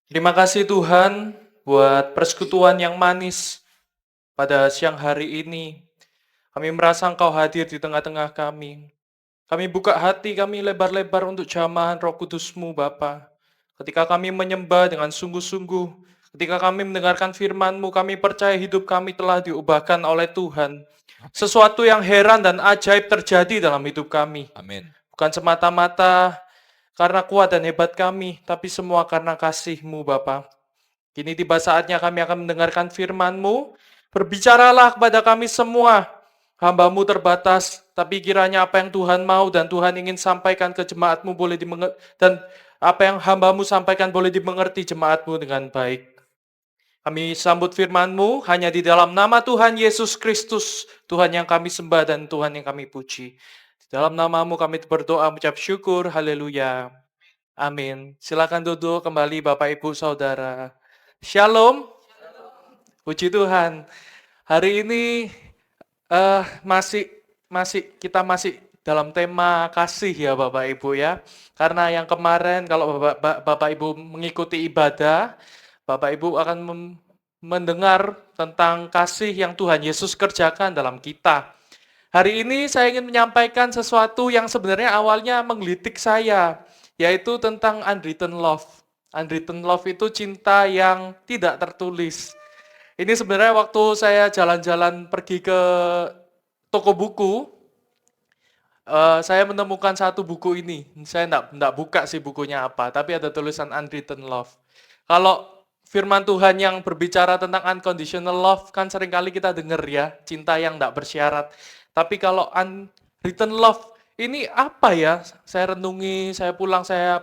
Terima kasih Tuhan buat persekutuan yang manis pada siang hari ini. Kami merasa Engkau hadir di tengah-tengah kami. Kami buka hati kami lebar-lebar untuk jamahan Roh Kudus-Mu Bapa. Ketika kami menyembah dengan sungguh-sungguh, ketika kami mendengarkan firman-Mu, kami percaya hidup kami telah diubahkan oleh Tuhan. Amin. Sesuatu yang heran dan ajaib terjadi dalam hidup kami. Amin. Bukan semata-mata karena kuat dan hebat kami, tapi semua karena kasih-Mu Bapa. Kini tiba saatnya kami akan mendengarkan firman-Mu. Berbicaralah kepada kami semua. Hamba-Mu terbatas, tapi kiranya apa yang Tuhan mau dan Tuhan ingin sampaikan ke jemaat-Mu boleh dimengerti, dan apa yang hamba-Mu sampaikan boleh dimengerti jemaat-Mu dengan baik. Kami sambut firman-Mu hanya di dalam nama Tuhan Yesus Kristus, Tuhan yang kami sembah dan Tuhan yang kami puji. Di dalam nama-Mu kami berdoa mengucap syukur, haleluya. Amin. Silakan duduk kembali Bapak Ibu Saudara. Shalom, puji Tuhan. Hari ini masih masih kita masih dalam tema kasih ya Bapak Ibu ya. Karena yang kemarin kalau Bapak Ibu mengikuti ibadah, Bapak Ibu akan mendengar tentang kasih yang Tuhan Yesus kerjakan dalam kita. Hari ini saya ingin menyampaikan sesuatu yang sebenarnya awalnya menggelitik saya, yaitu tentang unwritten love. Unwritten love itu cinta yang tidak tertulis. Ini sebenarnya waktu saya jalan-jalan pergi ke toko buku, saya menemukan satu buku ini. Saya enggak buka sih bukunya apa, tapi ada tulisan unwritten love. Kalau firman Tuhan yang berbicara tentang unconditional love, kan seringkali kita dengar ya, cinta yang enggak bersyarat. Tapi kalau unwritten love, ini apa ya? Saya renungi, saya pulang, saya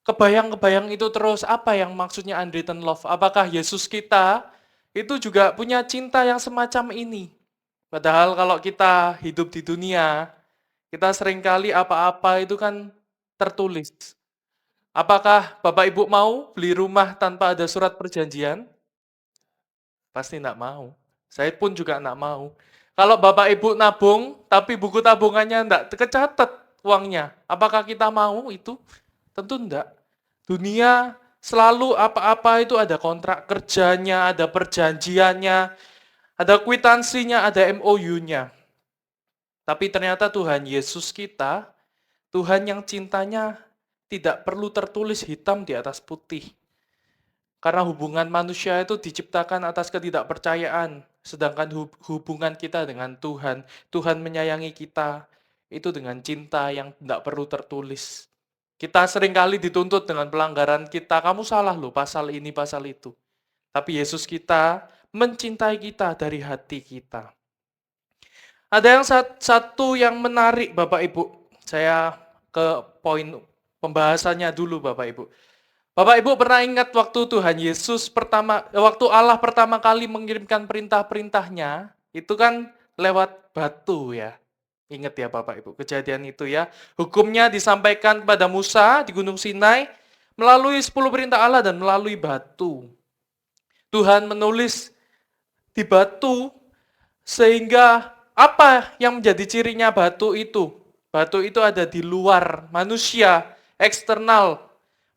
kebayang-kebayang itu terus, apa yang maksudnya unwritten love? Apakah Yesus kita itu juga punya cinta yang semacam ini? Padahal kalau kita hidup di dunia, kita seringkali apa-apa itu kan tertulis. Apakah Bapak Ibu mau beli rumah tanpa ada surat perjanjian? Pasti enggak mau. Saya pun juga enggak mau. Kalau Bapak Ibu nabung, tapi buku tabungannya enggak kecatat uangnya, apakah kita mau itu? Tentu enggak. Dunia selalu apa-apa itu ada kontrak kerjanya, ada perjanjiannya, ada kwitansinya, ada MOU-nya. Tapi ternyata Tuhan Yesus kita, Tuhan yang cintanya tidak perlu tertulis hitam di atas putih. Karena hubungan manusia itu diciptakan atas ketidakpercayaan, sedangkan hubungan kita dengan Tuhan, Tuhan menyayangi kita, itu dengan cinta yang tidak perlu tertulis. Kita seringkali dituntut dengan pelanggaran kita, kamu salah loh pasal ini, pasal itu. Tapi Yesus kita mencintai kita dari hati kita. Ada yang satu yang menarik Bapak Ibu. Saya ke poin pembahasannya dulu Bapak Ibu. Bapak Ibu pernah ingat waktu Tuhan Yesus waktu Allah pertama kali mengirimkan perintah-perintahnya, itu kan lewat batu ya. Ingat ya Bapak Ibu, kejadian itu ya. Hukumnya disampaikan kepada Musa di Gunung Sinai melalui 10 perintah Allah dan melalui batu. Tuhan menulis di batu sehingga apa yang menjadi cirinya batu itu? Batu itu ada di luar manusia, eksternal.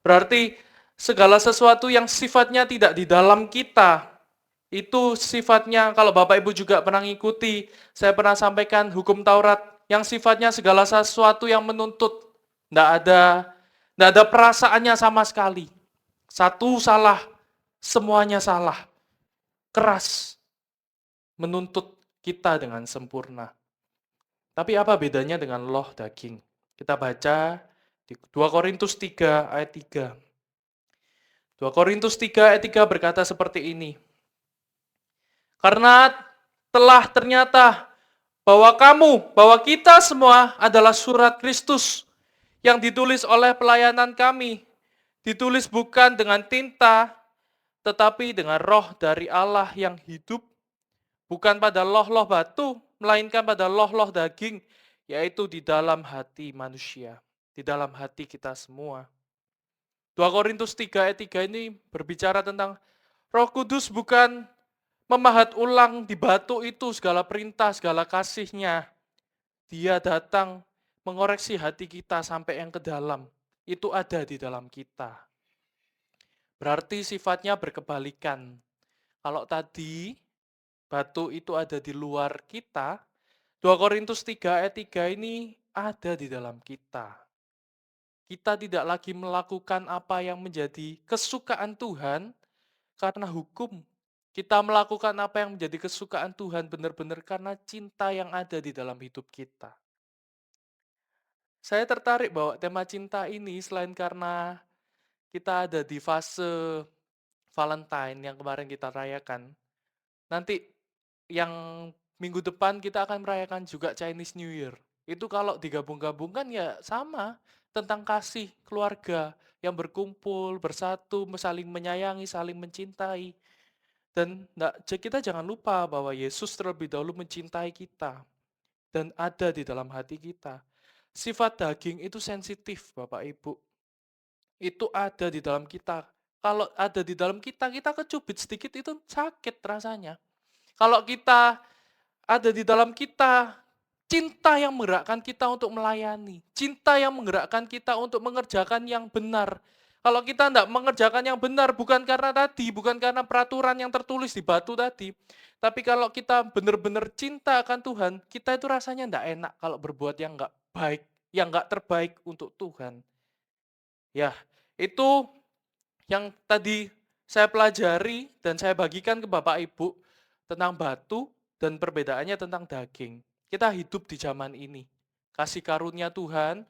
Berarti segala sesuatu yang sifatnya tidak di dalam kita, itu sifatnya, kalau Bapak Ibu juga pernah ngikuti, saya pernah sampaikan hukum Taurat, yang sifatnya segala sesuatu yang menuntut. Tidak ada perasaannya sama sekali. Satu salah, semuanya salah. Keras, menuntut kita dengan sempurna. Tapi apa bedanya dengan loh daging? Kita baca di 2 Korintus 3 ayat 3. 2 Korintus 3 ayat 3 berkata seperti ini. Karena telah ternyata bahwa kita semua adalah surat Kristus yang ditulis oleh pelayanan kami. Ditulis bukan dengan tinta, tetapi dengan roh dari Allah yang hidup, bukan pada loh-loh batu, melainkan pada loh-loh daging, yaitu di dalam hati manusia, di dalam hati kita semua. 2 Korintus 3 ayat 3 ini berbicara tentang Roh Kudus bukan memahat ulang di batu itu segala perintah, segala kasihnya. Dia datang mengoreksi hati kita sampai yang ke dalam. Itu ada di dalam kita. Berarti sifatnya berkebalikan. Kalau tadi batu itu ada di luar kita, 2 Korintus 3 ayat 3 ini ada di dalam kita. Kita tidak lagi melakukan apa yang menjadi kesukaan Tuhan karena hukum. Kita melakukan apa yang menjadi kesukaan Tuhan benar-benar karena cinta yang ada di dalam hidup kita. Saya tertarik bahwa tema cinta ini selain karena kita ada di fase Valentine yang kemarin kita rayakan, nanti yang minggu depan kita akan merayakan juga Chinese New Year. Itu kalau digabung-gabungkan ya sama, tentang kasih keluarga yang berkumpul, bersatu, saling menyayangi, saling mencintai. Dan kita jangan lupa bahwa Yesus terlebih dahulu mencintai kita dan ada di dalam hati kita. Sifat daging itu sensitif, Bapak Ibu. Itu ada di dalam kita. Kalau ada di dalam kita, kita kecubit sedikit itu sakit rasanya. Kalau kita ada di dalam kita, cinta yang menggerakkan kita untuk melayani, cinta yang menggerakkan kita untuk mengerjakan yang benar. Kalau kita tidak mengerjakan yang benar, bukan karena tadi, bukan karena peraturan yang tertulis di batu tadi, tapi kalau kita benar-benar cinta akan Tuhan, kita itu rasanya tidak enak kalau berbuat yang nggak baik, yang nggak terbaik untuk Tuhan. Ya, itu yang tadi saya pelajari dan saya bagikan ke Bapak Ibu tentang batu dan perbedaannya tentang daging. Kita hidup di zaman ini. Kasih karunia Tuhan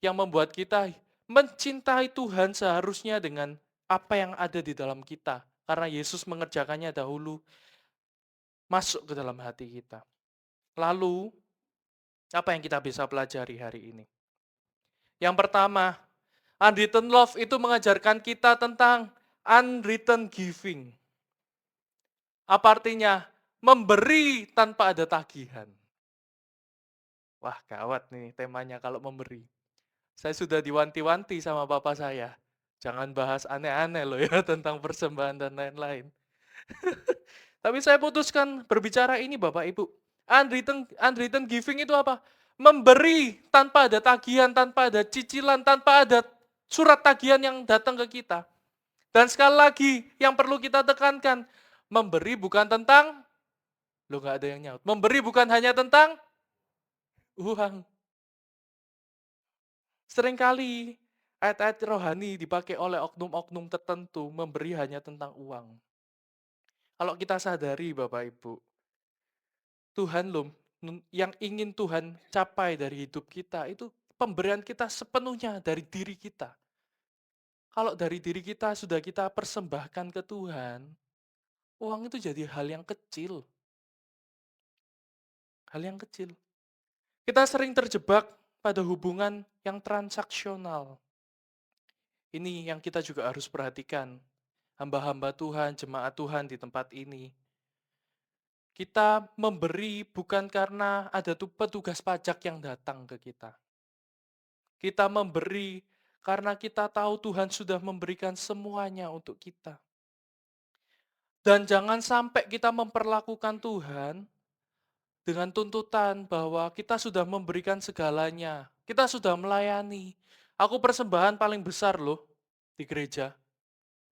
yang membuat kita mencintai Tuhan seharusnya dengan apa yang ada di dalam kita. Karena Yesus mengerjakannya dahulu masuk ke dalam hati kita. Lalu, apa yang kita bisa pelajari hari ini? Yang pertama, unwritten love itu mengajarkan kita tentang unwritten giving. Apa artinya? Memberi tanpa ada tagihan. Wah, gawat nih temanya kalau memberi. Saya sudah diwanti-wanti sama bapak saya. Jangan bahas aneh-aneh loh ya tentang persembahan dan lain-lain. Tapi saya putuskan berbicara ini Bapak Ibu. Unwritten giving itu apa? Memberi tanpa ada tagihan, tanpa ada cicilan, tanpa ada surat tagihan yang datang ke kita. Dan sekali lagi, yang perlu kita tekankan, memberi bukan tentang, lo nggak ada yang nyaut, memberi bukan hanya tentang uang. Seringkali ayat-ayat rohani dipakai oleh oknum-oknum tertentu, memberi hanya tentang uang. Kalau kita sadari Bapak Ibu, Tuhan loh, yang ingin Tuhan capai dari hidup kita, itu pemberian kita sepenuhnya dari diri kita. Kalau dari diri kita sudah kita persembahkan ke Tuhan, uang itu jadi hal yang kecil. Hal yang kecil. Kita sering terjebak pada hubungan yang transaksional. Ini yang kita juga harus perhatikan. Hamba-hamba Tuhan, jemaat Tuhan di tempat ini. Kita memberi bukan karena ada petugas pajak yang datang ke kita. Kita memberi karena kita tahu Tuhan sudah memberikan semuanya untuk kita. Dan jangan sampai kita memperlakukan Tuhan dengan tuntutan bahwa kita sudah memberikan segalanya. Kita sudah melayani. Aku persembahan paling besar loh di gereja.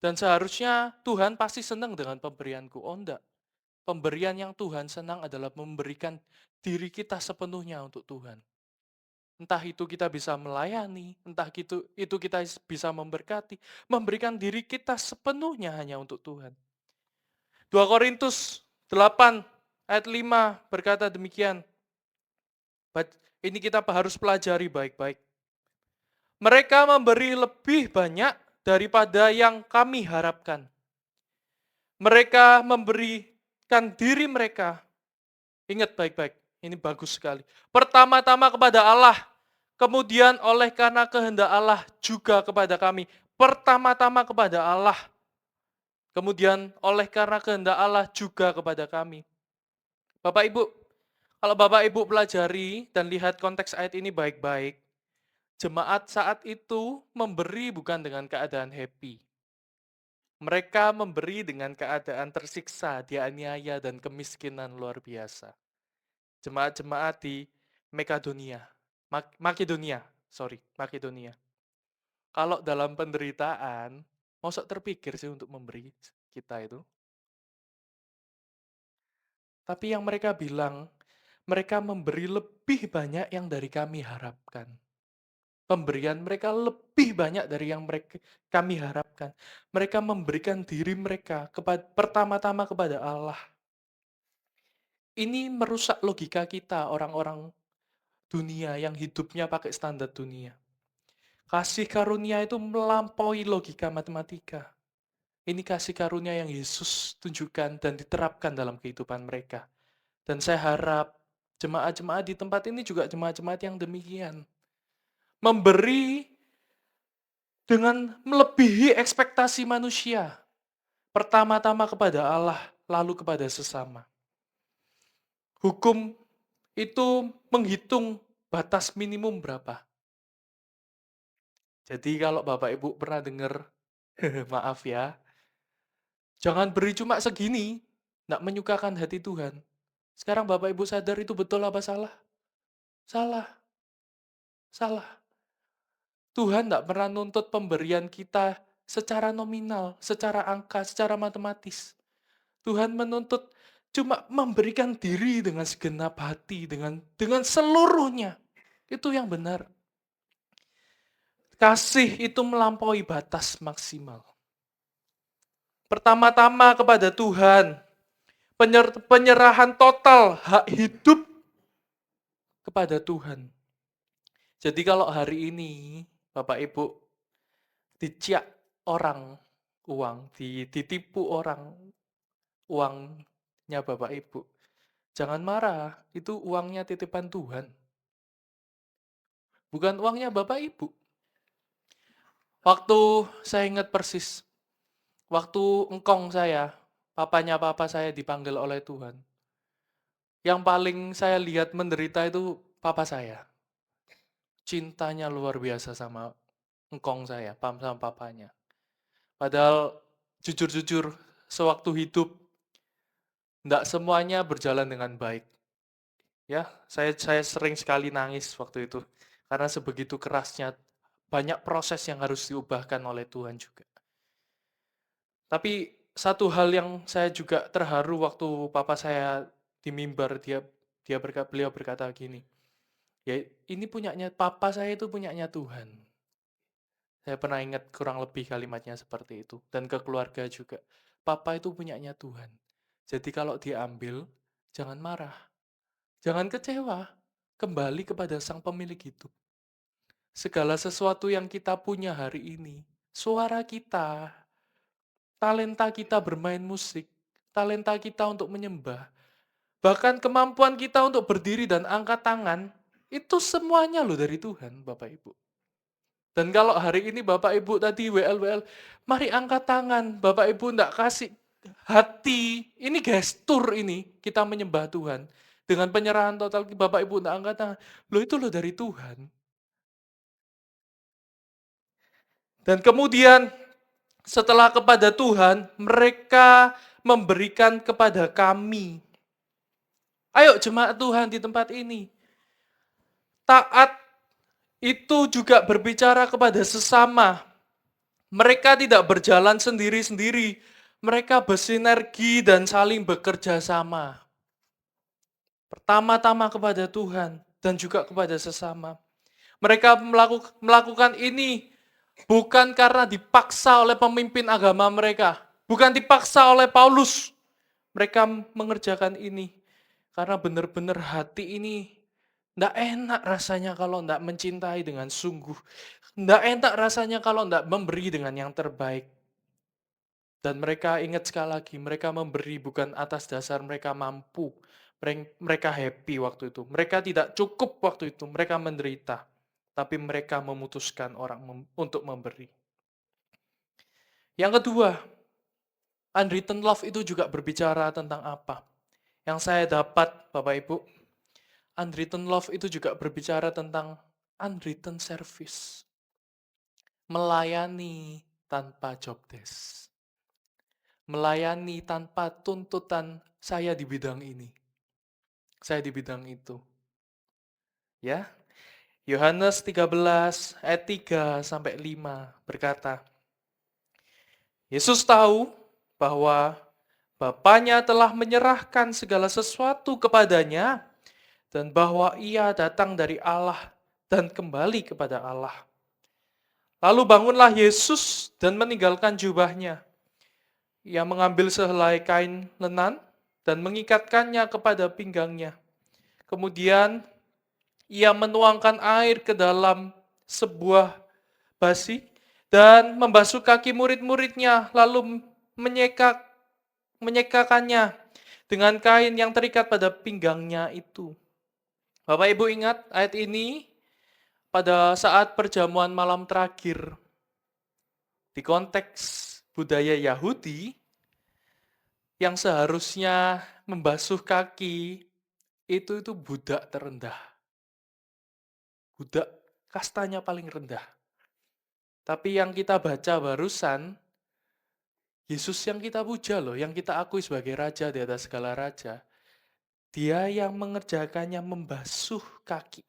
Dan seharusnya Tuhan pasti senang dengan pemberianku. Oh enggak. Pemberian yang Tuhan senang adalah memberikan diri kita sepenuhnya untuk Tuhan. Entah itu kita bisa melayani, entah itu kita bisa memberkati, memberikan diri kita sepenuhnya hanya untuk Tuhan. 2 Korintus 8 ayat 5 berkata demikian. Ini kita harus pelajari baik-baik. Mereka memberi lebih banyak daripada yang kami harapkan. Mereka memberikan diri mereka. Ingat baik-baik, ini bagus sekali. Pertama-tama kepada Allah, kemudian oleh karena kehendak Allah juga kepada kami. Pertama-tama kepada Allah, kemudian oleh karena kehendak Allah juga kepada kami. Bapak Ibu, kalau Bapak Ibu pelajari dan lihat konteks ayat ini baik-baik, jemaat saat itu memberi bukan dengan keadaan happy. Mereka memberi dengan keadaan tersiksa, dianiaya, dan kemiskinan luar biasa. Jemaat-jemaat di Makedonia. Kalau dalam penderitaan, Mosok terpikir sih untuk memberi kita itu. Tapi yang mereka bilang, mereka memberi lebih banyak yang dari kami harapkan. Pemberian mereka lebih banyak dari yang kami harapkan. Mereka memberikan diri mereka pertama-tama kepada Allah. Ini merusak logika kita, orang-orang dunia yang hidupnya pakai standar dunia. Kasih karunia itu melampaui logika matematika. Ini kasih karunia yang Yesus tunjukkan dan diterapkan dalam kehidupan mereka. Dan saya harap jemaat-jemaat di tempat ini juga jemaat-jemaat yang demikian. Memberi dengan melebihi ekspektasi manusia. Pertama-tama kepada Allah, lalu kepada sesama. Hukum itu menghitung batas minimum berapa. Jadi kalau Bapak Ibu pernah dengar, maaf ya, jangan beri cuma segini, tidak menyukakan hati Tuhan. Sekarang Bapak Ibu sadar itu betul apa salah? Salah, salah. Tuhan tidak pernah nuntut pemberian kita secara nominal, secara angka, secara matematis. Tuhan menuntut cuma memberikan diri dengan segenap hati, dengan seluruhnya. Itu yang benar. Kasih itu melampaui batas maksimal. Pertama-tama kepada Tuhan, penyerahan total hak hidup kepada Tuhan. Jadi kalau hari ini Bapak Ibu diciak orang uang, ditipu orang uangnya Bapak Ibu, jangan marah, itu uangnya titipan Tuhan. Bukan uangnya Bapak Ibu. Waktu saya ingat persis, waktu engkong saya, papanya papa saya dipanggil oleh Tuhan. Yang paling saya lihat menderita itu papa saya. Cintanya luar biasa sama engkong saya, sama papanya. Padahal jujur-jujur, sewaktu hidup, tidak semuanya berjalan dengan baik. Ya, saya sering sekali nangis waktu itu. Karena sebegitu kerasnya, banyak proses yang harus diubahkan oleh Tuhan juga. Tapi satu hal yang saya juga terharu waktu papa saya di mimbar, beliau berkata gini, ya ini punyanya papa saya itu punyanya Tuhan. Saya pernah ingat kurang lebih kalimatnya seperti itu. Dan ke keluarga juga. Papa itu punyanya Tuhan. Jadi kalau diambil, jangan marah. Jangan kecewa. Kembali kepada sang pemilik hidup. Segala sesuatu yang kita punya hari ini, suara kita, talenta kita bermain musik, talenta kita untuk menyembah, bahkan kemampuan kita untuk berdiri dan angkat tangan, itu semuanya loh dari Tuhan, Bapak Ibu. Dan kalau hari ini Bapak Ibu tadi WL, mari angkat tangan, Bapak Ibu enggak kasih hati, ini gestur ini, kita menyembah Tuhan. Dengan penyerahan total Bapak Ibu enggak angkat tangan, loh itu loh dari Tuhan. Dan kemudian setelah kepada Tuhan, mereka memberikan kepada kami. Ayo jemaat Tuhan di tempat ini. Taat itu juga berbicara kepada sesama. Mereka tidak berjalan sendiri-sendiri. Mereka bersinergi dan saling bekerja sama. Pertama-tama kepada Tuhan dan juga kepada sesama. Mereka melakukan ini bukan karena dipaksa oleh pemimpin agama mereka. Bukan dipaksa oleh Paulus. Mereka mengerjakan ini karena benar-benar hati ini tidak enak rasanya kalau tidak mencintai dengan sungguh. Tidak enak rasanya kalau tidak memberi dengan yang terbaik. Dan mereka ingat sekali lagi, mereka memberi bukan atas dasar mereka mampu. Mereka happy waktu itu. Mereka tidak cukup waktu itu. Mereka menderita. Tapi mereka memutuskan untuk memberi. Yang kedua, unwritten love itu juga berbicara tentang apa? Yang saya dapat, Bapak Ibu, unwritten love itu juga berbicara tentang unwritten service. Melayani tanpa job desk. Melayani tanpa tuntutan saya di bidang ini. Saya di bidang itu. Ya. Yohanes 13 ayat 3 sampai 5 berkata, Yesus tahu bahwa Bapaknya telah menyerahkan segala sesuatu kepadanya dan bahwa ia datang dari Allah dan kembali kepada Allah. Lalu bangunlah Yesus dan meninggalkan jubahnya. Ia mengambil sehelai kain lenan dan mengikatkannya kepada pinggangnya. Kemudian ia menuangkan air ke dalam sebuah basi dan membasuh kaki murid-muridnya, lalu menyekakannya dengan kain yang terikat pada pinggangnya itu. Bapak Ibu ingat ayat ini pada saat perjamuan malam terakhir. Di konteks budaya Yahudi, yang seharusnya membasuh kaki itu budak terendah. Budak kastanya paling rendah. Tapi yang kita baca barusan, Yesus yang kita puja loh, yang kita akui sebagai raja di atas segala raja. Dia yang mengerjakannya membasuh kaki.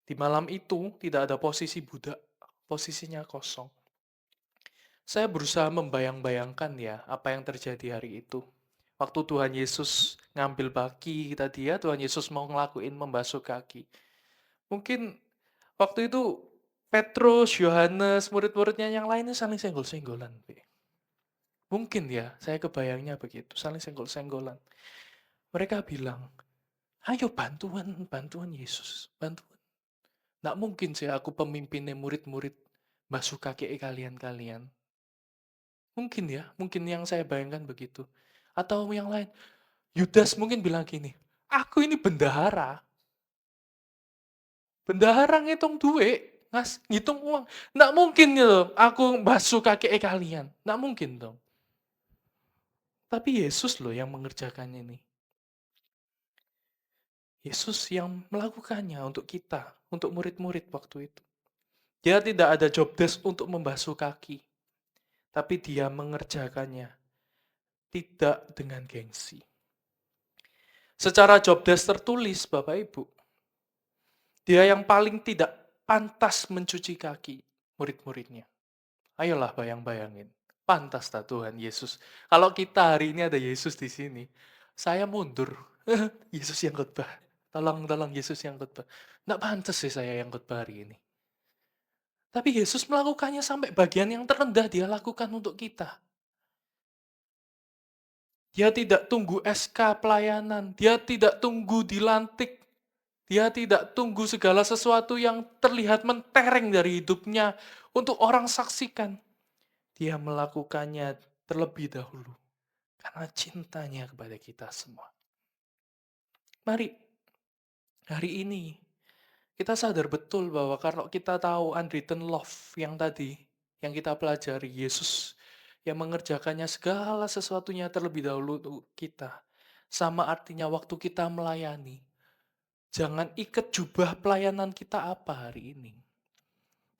Di malam itu tidak ada posisi budak, posisinya kosong. Saya berusaha membayang-bayangkan ya apa yang terjadi hari itu. Waktu Tuhan Yesus ngambil baki tadi ya, Tuhan Yesus mau ngelakuin membasuh kaki. Mungkin waktu itu Petrus, Yohanes, murid-muridnya yang lainnya saling senggol-senggolan. Mungkin ya, saya kebayangnya begitu, saling senggol-senggolan. Mereka bilang, ayo bantuan Yesus, bantuan. Nggak mungkin sih aku pemimpinnya murid-murid basuh kaki kalian-kalian. Mungkin ya, mungkin yang saya bayangkan begitu. Atau yang lain, Yudas mungkin bilang gini, aku ini bendahara. Bendahara ngitung duit, ngitung uang. Nggak mungkin loh, aku basuh kaki kalian. Nggak mungkin dong. Tapi Yesus loh yang mengerjakan ini. Yesus yang melakukannya untuk kita, untuk murid-murid waktu itu. Dia tidak ada job desk untuk membasuh kaki. Tapi dia mengerjakannya. Tidak dengan gengsi. Secara job desk tertulis, Bapak Ibu, dia yang paling tidak pantas mencuci kaki murid-muridnya. Ayolah bayang-bayangin. Pantas tak Tuhan Yesus. Kalau kita hari ini ada Yesus di sini, saya mundur. Yesus yang khotbah. Tolong Yesus yang khotbah. Nggak pantas sih saya yang khotbah hari ini. Tapi Yesus melakukannya sampai bagian yang terendah dia lakukan untuk kita. Dia tidak tunggu SK pelayanan. Dia tidak tunggu dilantik. Dia tidak tunggu segala sesuatu yang terlihat mentereng dari hidupnya untuk orang saksikan. Dia melakukannya terlebih dahulu karena cintanya kepada kita semua. Mari, hari ini kita sadar betul bahwa kalau kita tahu unwritten love yang tadi, yang kita pelajari, Yesus yang mengerjakannya segala sesuatunya terlebih dahulu untuk kita. Sama artinya waktu kita melayani, jangan ikat jubah pelayanan kita apa hari ini.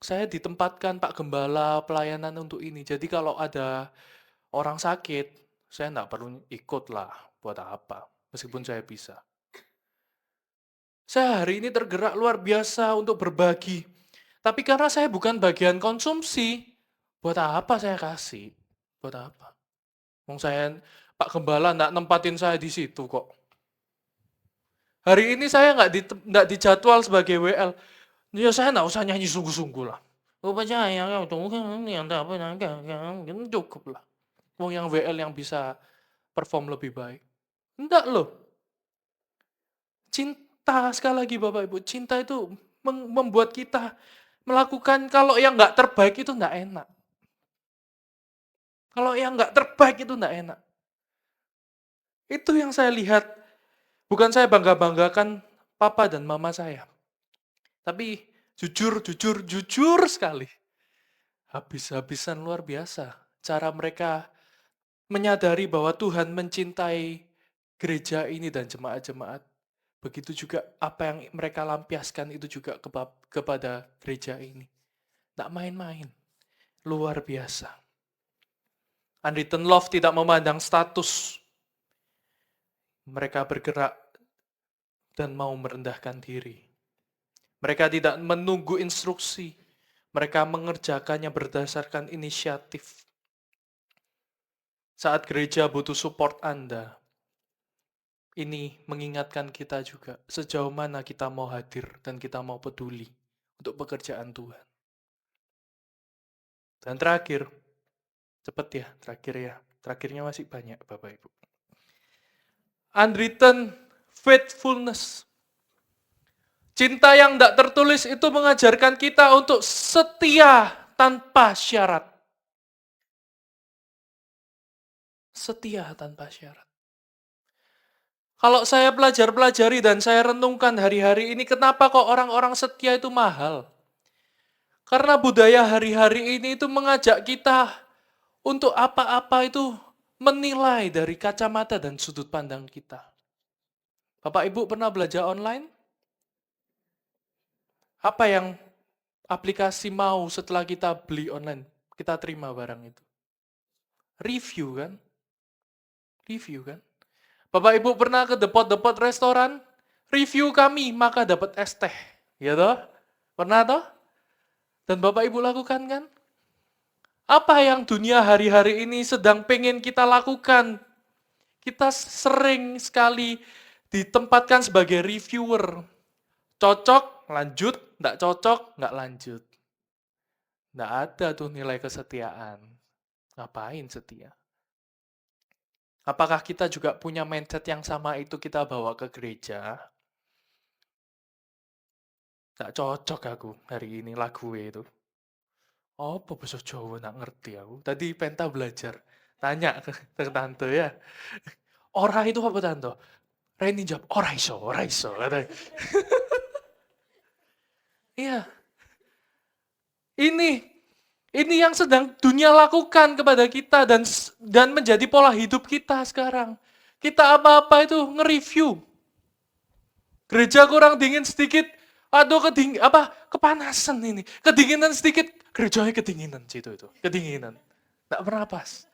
Saya ditempatkan Pak Gembala pelayanan untuk ini. Jadi kalau ada orang sakit, saya nggak perlu ikut lah. Buat apa? Meskipun saya bisa. Saya hari ini tergerak luar biasa untuk berbagi. Tapi karena saya bukan bagian konsumsi, buat apa saya kasih? Buat apa? Wong saya, Pak Gembala nggak nempatin saya di situ kok. Hari ini saya nggak dijadwal sebagai WL. Ya saya nggak usah nyanyi sungguh-sungguh lah. Rupanya yang cukup lah. Wong yang WL yang bisa perform lebih baik. Enggak loh. Cinta, sekali lagi Bapak Ibu, cinta itu membuat kita melakukan kalau yang nggak terbaik itu nggak enak. Kalau yang nggak terbaik itu nggak enak. Itu yang saya lihat. Bukan saya bangga-banggakan papa dan mama saya. Tapi jujur sekali. Habis-habisan luar biasa. Cara mereka menyadari bahwa Tuhan mencintai gereja ini dan jemaat-jemaat. Begitu juga apa yang mereka lampiaskan itu juga kepada gereja ini. Tak main-main. Luar biasa. Unwritten love tidak memandang status. Mereka bergerak dan mau merendahkan diri. Mereka tidak menunggu instruksi. Mereka mengerjakannya berdasarkan inisiatif. Saat gereja butuh support Anda, ini mengingatkan kita juga sejauh mana kita mau hadir dan kita mau peduli untuk pekerjaan Tuhan. Dan terakhir, cepet ya, terakhir ya. Terakhirnya masih banyak, Bapak Ibu. Unwritten faithfulness. Cinta yang tidak tertulis itu mengajarkan kita untuk setia tanpa syarat. Setia tanpa syarat. Kalau saya pelajari dan saya renungkan hari-hari ini, kenapa kok orang-orang setia itu mahal? Karena budaya hari-hari ini itu mengajak kita untuk apa-apa itu menilai dari kacamata dan sudut pandang kita. Bapak Ibu pernah belajar online? Apa yang aplikasi mau setelah kita beli online? Kita terima barang itu. Review kan? Review kan? Bapak Ibu pernah ke depot-depot restoran? Review kami, maka dapat es teh. Ya toh? Pernah toh? Dan Bapak Ibu lakukan kan? Apa yang dunia hari-hari ini sedang pengen kita lakukan? Kita sering sekali ditempatkan sebagai reviewer. Cocok, lanjut. Nggak cocok, nggak lanjut. Nggak ada tuh nilai kesetiaan. Ngapain setia? Apakah kita juga punya mindset yang sama itu kita bawa ke gereja? Nggak cocok aku hari ini lagu itu. Oh, apa bahasa Jawa nggak ngerti aku. Tadi penta belajar. Tanya ke tante ya. Ora itu apa tante? Reni jawab, ora iso, ora iso. Iya, ini yang sedang dunia lakukan kepada kita dan menjadi pola hidup kita sekarang. Kita apa-apa itu nge-review. Gereja kurang dingin sedikit, aduh kepanasan ini. Kedinginan sedikit, gerejanya kedinginan situ itu. Kedinginan. Nggak pernah pas.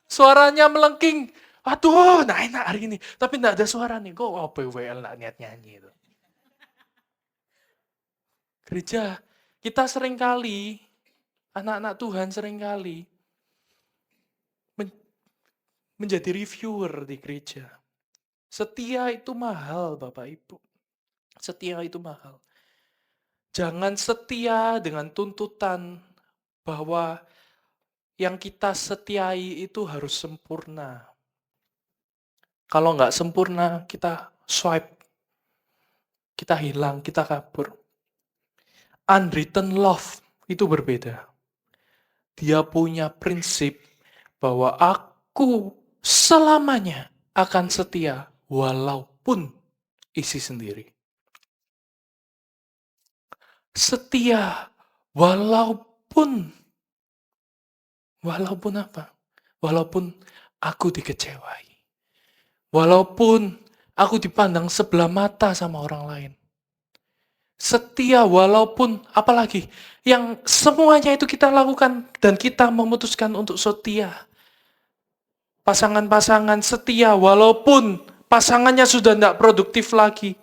Suaranya melengking, aduh nah enak hari ini. Tapi nggak ada suara nih, kok WL nggak niat nyanyi itu. Gereja, kita sering kali, anak-anak Tuhan sering kali menjadi reviewer di gereja. Setia itu mahal, Bapak Ibu. Setia itu mahal. Jangan setia dengan tuntutan bahwa yang kita setiai itu harus sempurna. Kalau nggak sempurna, kita swipe. Kita hilang, kita kabur. Unwritten love itu berbeda. Dia punya prinsip bahwa aku selamanya akan setia walaupun isi sendiri. Setia walaupun apa? Walaupun aku dikecewai. Walaupun aku dipandang sebelah mata sama orang lain. Setia walaupun apalagi yang semuanya itu kita lakukan dan kita memutuskan untuk setia. Pasangan-pasangan setia walaupun pasangannya sudah tidak produktif lagi.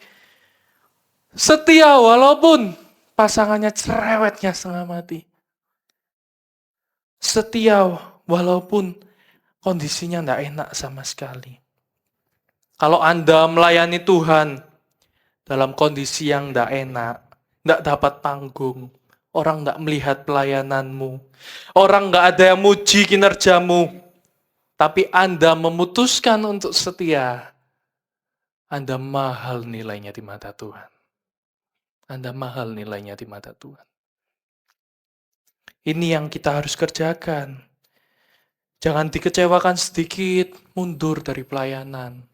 Setia walaupun pasangannya cerewetnya setengah mati. Setia walaupun kondisinya tidak enak sama sekali. Kalau Anda melayani Tuhan dalam kondisi yang tidak enak, tidak dapat panggung, orang tidak melihat pelayananmu, orang tidak ada yang muji kinerjamu, tapi Anda memutuskan untuk setia, Anda mahal nilainya di mata Tuhan. Anda mahal nilainya di mata Tuhan. Ini yang kita harus kerjakan. Jangan dikecewakan sedikit, mundur dari pelayanan.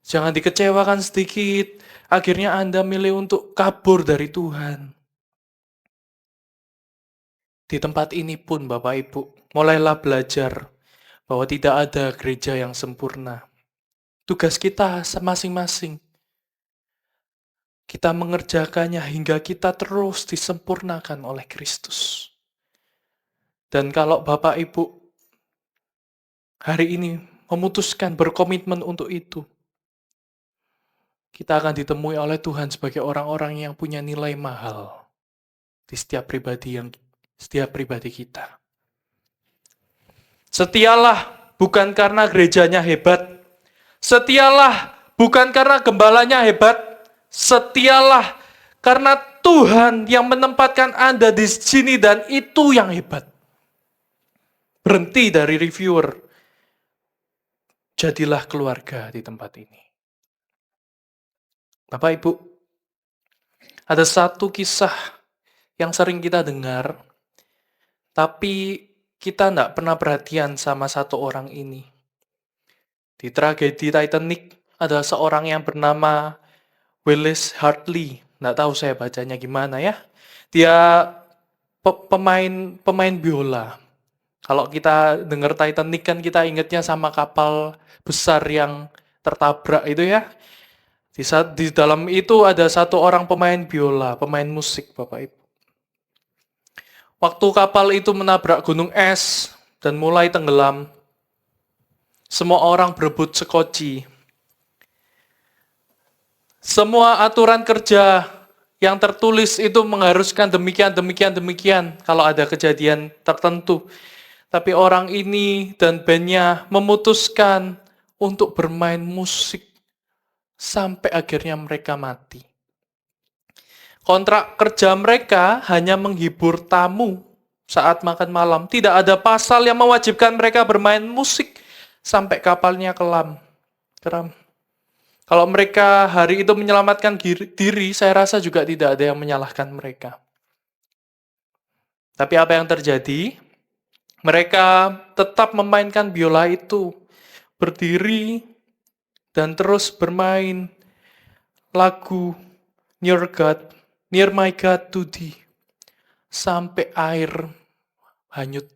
Jangan dikecewakan sedikit, akhirnya Anda milih untuk kabur dari Tuhan. Di tempat ini pun Bapak Ibu, mulailah belajar bahwa tidak ada gereja yang sempurna. Tugas kita masing-masing. Kita mengerjakannya hingga kita terus disempurnakan oleh Kristus. Dan kalau Bapak Ibu hari ini memutuskan berkomitmen untuk itu, kita akan ditemui oleh Tuhan sebagai orang-orang yang punya nilai mahal di setiap pribadi kita. Setialah bukan karena gerejanya hebat. Setialah bukan karena gembalanya hebat. Setialah karena Tuhan yang menempatkan Anda di sini dan itu yang hebat. Berhenti dari reviewer. Jadilah keluarga di tempat ini. Bapak Ibu, ada satu kisah yang sering kita dengar, tapi kita tidak pernah perhatian sama satu orang ini. Di tragedi Titanic, ada seorang yang bernama Willis Hartley. Nggak tahu saya bacanya gimana ya. Dia pemain biola. Kalau kita dengar Titanic kan kita ingatnya sama kapal besar yang tertabrak itu ya. Di dalam itu ada satu orang pemain biola, pemain musik Bapak Ibu. Waktu kapal itu menabrak gunung es dan mulai tenggelam, semua orang berebut sekoci. Semua aturan kerja yang tertulis itu mengharuskan demikian kalau ada kejadian tertentu. Tapi orang ini dan bandnya memutuskan untuk bermain musik sampai akhirnya mereka mati. Kontrak kerja mereka hanya menghibur tamu saat makan malam. Tidak ada pasal yang mewajibkan mereka bermain musik sampai kapalnya keram. Kalau mereka hari itu menyelamatkan diri, saya rasa juga tidak ada yang menyalahkan mereka. Tapi apa yang terjadi? Mereka tetap memainkan biola itu, berdiri, dan terus bermain lagu Near My God to Thee, sampai air hanyut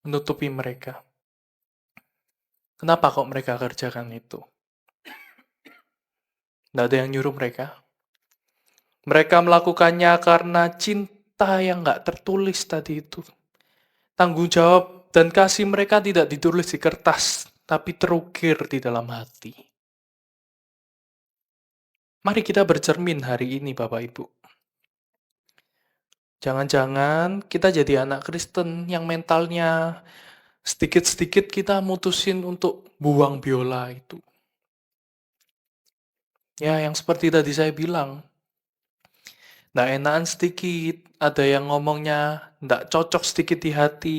menutupi mereka. Kenapa kok mereka kerjakan itu? Tidak ada yang nyuruh mereka. Mereka melakukannya karena cinta yang nggak tertulis tadi itu. Tanggung jawab dan kasih mereka tidak ditulis di kertas, tapi terukir di dalam hati. Mari kita bercermin hari ini, Bapak Ibu. Jangan-jangan kita jadi anak Kristen yang mentalnya sedikit-sedikit kita mutusin untuk buang biola itu. Ya, yang seperti tadi saya bilang, nggak enakan sedikit, ada yang ngomongnya nggak cocok sedikit di hati,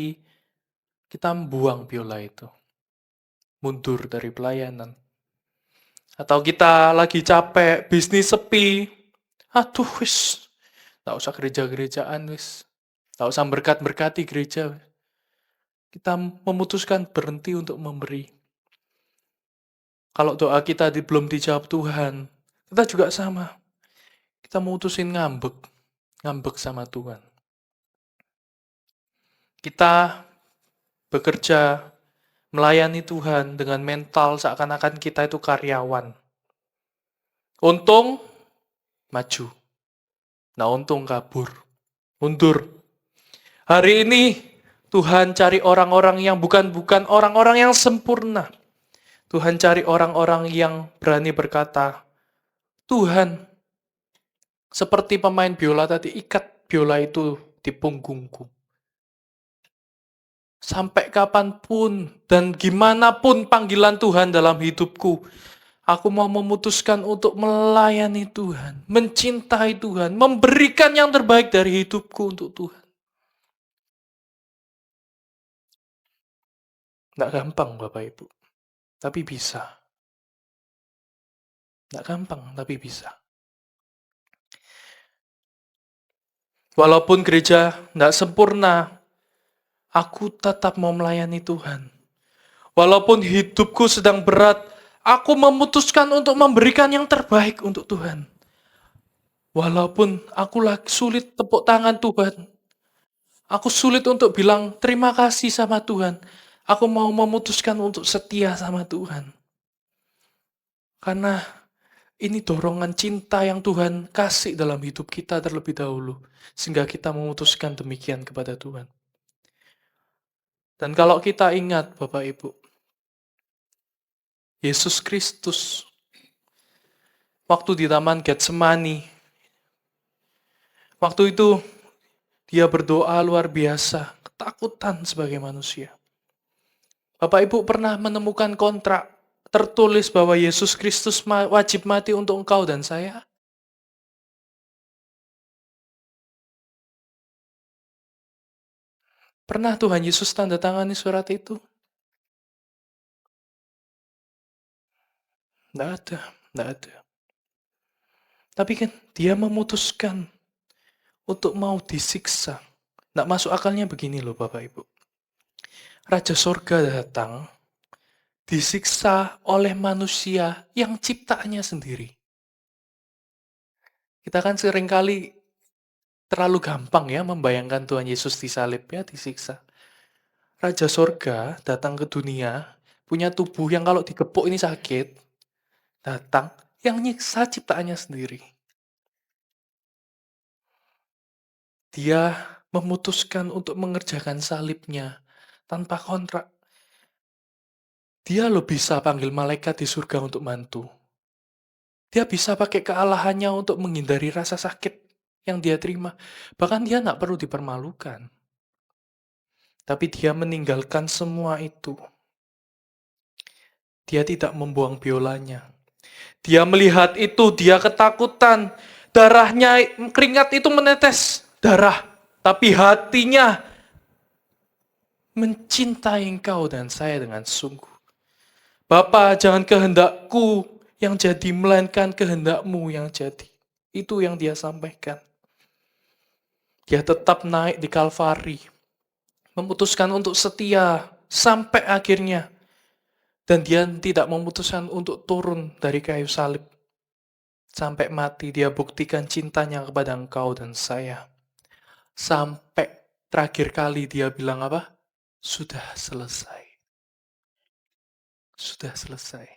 kita buang biola itu. Mundur dari pelayanan. Atau kita lagi capek, bisnis sepi, aduh wis, nggak usah gereja-gerejaan wis, nggak usah berkat-berkati gereja. Kita memutuskan berhenti untuk memberi. Kalau doa kita belum dijawab Tuhan, kita juga sama. Kita memutusin ngambek sama Tuhan. Kita bekerja, melayani Tuhan dengan mental seakan-akan kita itu karyawan. Untung, maju. Nah, untung kabur. Mundur. Hari ini, Tuhan cari orang-orang yang bukan orang-orang yang sempurna. Tuhan cari orang-orang yang berani berkata, Tuhan, seperti pemain biola tadi, ikat biola itu di punggungku. Sampai kapanpun dan gimana pun panggilan Tuhan dalam hidupku, aku mau memutuskan untuk melayani Tuhan, mencintai Tuhan, memberikan yang terbaik dari hidupku untuk Tuhan. Nggak gampang Bapak Ibu, tapi bisa. Nggak gampang, tapi bisa. Walaupun gereja nggak sempurna, aku tetap mau melayani Tuhan. Walaupun hidupku sedang berat, aku memutuskan untuk memberikan yang terbaik untuk Tuhan. Walaupun aku lagi sulit tepuk tangan Tuhan, aku sulit untuk bilang terima kasih sama Tuhan, aku mau memutuskan untuk setia sama Tuhan. Karena ini dorongan cinta yang Tuhan kasih dalam hidup kita terlebih dahulu, sehingga kita memutuskan demikian kepada Tuhan. Dan kalau kita ingat Bapak Ibu, Yesus Kristus, waktu di Taman Getsemani, waktu itu dia berdoa luar biasa, ketakutan sebagai manusia. Bapak Ibu pernah menemukan kontrak tertulis bahwa Yesus Kristus wajib mati untuk engkau dan saya? Pernah Tuhan Yesus tanda tangani surat itu? Tidak ada, tidak ada. Tapi kan dia memutuskan untuk mau disiksa. Tidak masuk akalnya begini loh Bapak Ibu. Raja Sorga datang, disiksa oleh manusia yang ciptaannya sendiri. Kita kan seringkali terlalu gampang ya membayangkan Tuhan Yesus disalib ya, disiksa. Raja Sorga datang ke dunia, punya tubuh yang kalau digepuk ini sakit, datang yang nyiksa ciptaannya sendiri. Dia memutuskan untuk mengerjakan salibnya tanpa kontrak. Dia lo bisa panggil malaikat di surga untuk bantu. Dia bisa pakai kealahannya untuk menghindari rasa sakit yang dia terima. Bahkan dia nggak perlu dipermalukan. Tapi dia meninggalkan semua itu. Dia tidak membuang biolanya. Dia melihat itu, dia ketakutan. Darahnya, keringat itu menetes darah. Tapi hatinya mencintai engkau dan saya dengan sungguh. Bapa, jangan kehendakku yang jadi, melainkan kehendakmu yang jadi. Itu yang dia sampaikan. Dia tetap naik di Kalvari. Memutuskan untuk setia sampai akhirnya. Dan dia tidak memutuskan untuk turun dari kayu salib. Sampai mati dia buktikan cintanya kepada engkau dan saya. Sampai terakhir kali dia bilang apa? Sudah selesai. Sudah selesai.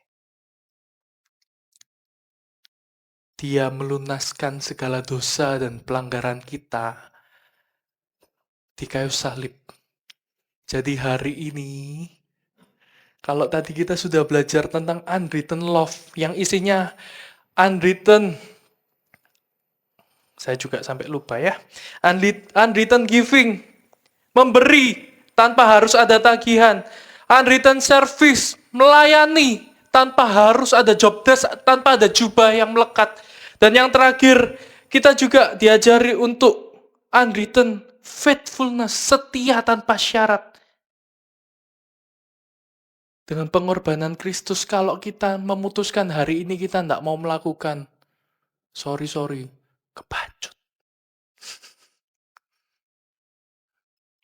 Dia melunaskan segala dosa dan pelanggaran kita di kayu salib. Jadi hari ini, kalau tadi kita sudah belajar tentang unwritten love, yang isinya unwritten, saya juga sampai lupa ya, unwritten giving, memberi tanpa harus ada tagihan, unwritten service, melayani tanpa harus ada job desk, tanpa ada jubah yang melekat. Dan yang terakhir, kita juga diajari untuk unwritten faithfulness, setia tanpa syarat. Dengan pengorbanan Kristus, kalau kita memutuskan hari ini kita tidak mau melakukan, sorry, kepacut.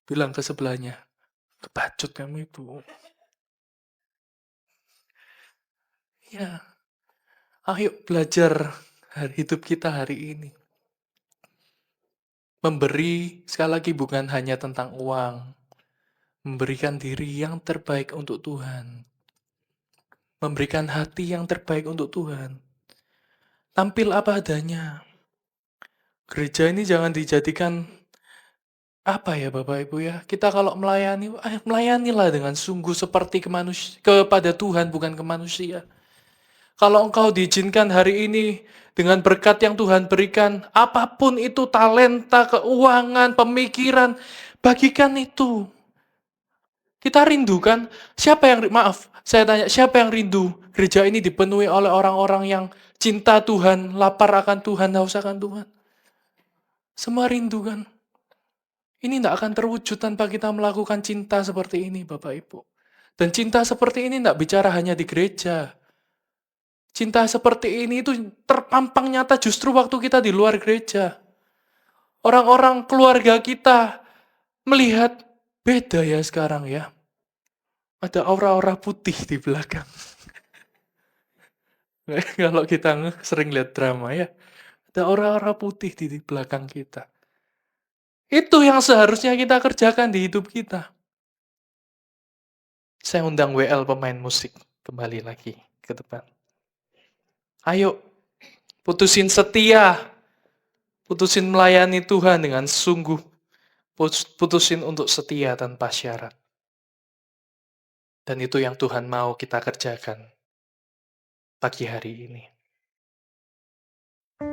Bilang ke sebelahnya, kepacut kamu itu. Ya, ayo belajar hidup kita hari ini. Memberi, sekali lagi bukan hanya tentang uang. Memberikan diri yang terbaik untuk Tuhan. Memberikan hati yang terbaik untuk Tuhan. Tampil apa adanya. Gereja ini jangan dijadikan apa ya Bapak Ibu ya. Kita kalau melayani, melayanilah dengan sungguh seperti kepada Tuhan, bukan ke manusia. Kalau engkau diizinkan hari ini dengan berkat yang Tuhan berikan, apapun itu, talenta, keuangan, pemikiran, bagikan itu. Kita rindu kan? Saya tanya, siapa yang rindu gereja ini dipenuhi oleh orang-orang yang cinta Tuhan, lapar akan Tuhan, haus akan Tuhan? Semua rindu kan? Ini tidak akan terwujud tanpa kita melakukan cinta seperti ini, Bapak Ibu. Dan cinta seperti ini tidak bicara hanya di gereja. Cinta seperti ini itu terpampang nyata justru waktu kita di luar gereja. Orang-orang keluarga kita melihat beda ya sekarang ya. Ada aura-aura putih di belakang. Kalau kita sering lihat drama ya. Ada aura-aura putih di belakang kita. Itu yang seharusnya kita kerjakan di hidup kita. Saya undang WL pemain musik kembali lagi ke depan. Ayo, putusin setia. Putusin melayani Tuhan dengan sungguh. Putusin untuk setia tanpa syarat. Dan itu yang Tuhan mau kita kerjakan pagi hari ini.